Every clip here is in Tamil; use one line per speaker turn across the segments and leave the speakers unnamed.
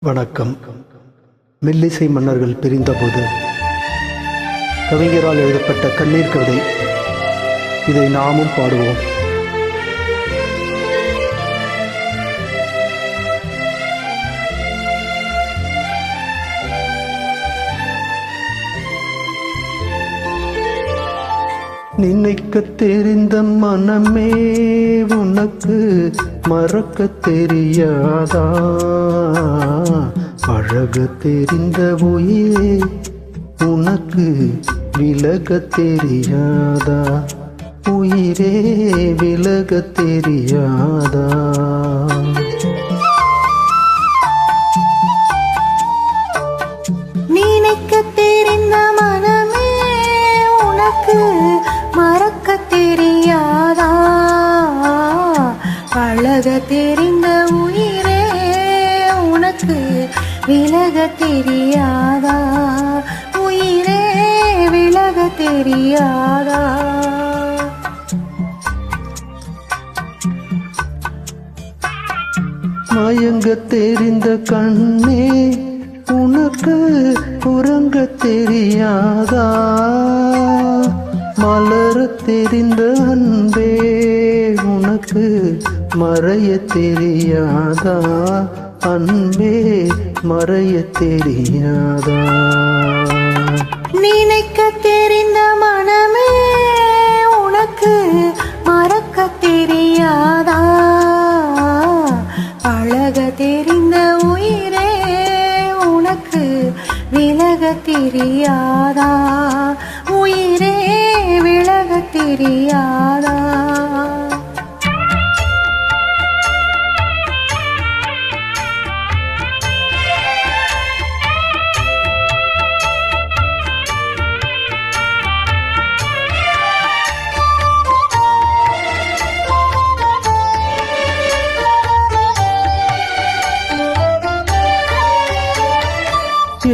வணக்கம். மெல்லிசை மன்னர்கள் பிரிந்தபோது கவிஞரால் எழுதப்பட்ட கண்ணீர் கவிதை. இதை நாமும் பாடுவோம். நினைக்க தெரிந்த மனமே உனக்கு மறக்க தெரியாதா? பழக தெரிந்த உயிரே உனக்கு விலக தெரியாதா? உயிரே விலக தெரியாதா?
நினைக்க தெரிந்த மனமே உனக்கு மறக்க தெரியாதா? பழக தெரிந்த உயிரே உனக்கு விலக தெரியாதா? உயிரே விலக தெரியாதா?
மயங்க தெரிந்த கண்ணே உனக்கு உறங்க தெரியாதா? மலர தெரிந்த அன்பே உனக்கு மறைய தெரியாதா? அன்பே மறைய தெரியாதா?
நினைக்க தெரிந்த மனமே உனக்கு மறக்க தெரியாதா? பழக தெரிந்த உயிரே உனக்கு விலக தெரியாதா? உயிரே விலக தெரியாதா?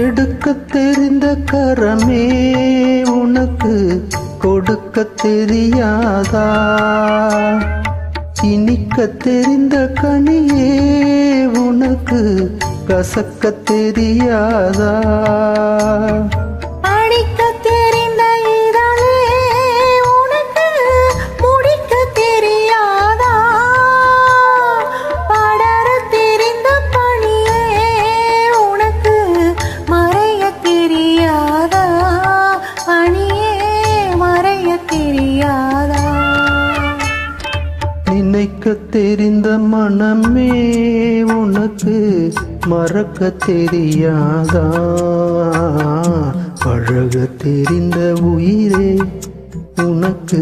எடுக்க தெரிந்த கரமே உனக்கு கொடுக்க தெரியாதா? இனிக்க தெரிந்த கனியே உனக்கு கசக்க தெரியாதா?
படிக்க தெரிந்த இதழே உனக்கு முடிக்க தெரியாதா? படர தெரிந்த பணியே உனக்கு மறைய தெரியாதா? பணியே மறைய தெரியாதா?
நினைக்க தெரிந்த மனமே உனக்கு மறக்க தெரியாதா? பழக தெரிந்த உயிரே உனக்கு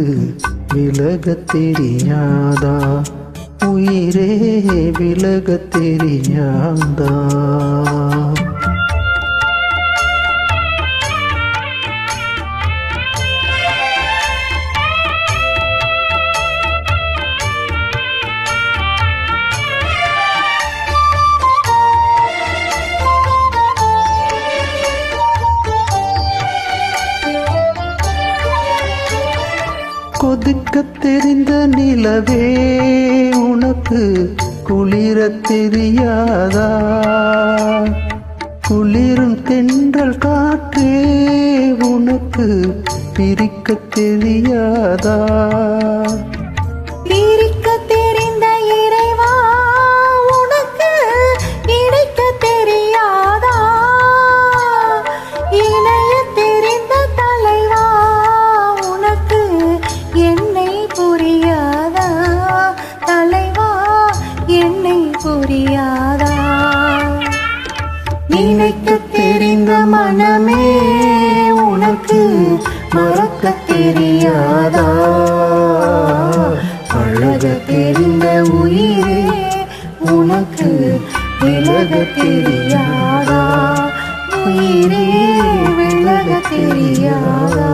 விலக தெரியாதா? உயிரே விலக தெரியாதா? கொதிக்க தெரிந்த நிலவே உனக்கு குளிர தெரியாதா? குளிரும் தென்றல் காற்றே உனக்கு பிரிக்க தெரியாதா?
பிரிக்க தெரிந்த இறைவா உனக்கு இணைக்க தெரியாதா? இணைய தெரிந்த தலைவா உனக்கு என்னை புரியாதா? தலைவா என்னை புரியாதா?
நினைக்க தெரிந்த மனமே உனக்கு மறக்க தெரியாதா? பழக தெரிந்த உயிரே உனக்கு விலக தெரியாதா?
உயிரே விலக தெரியாதா?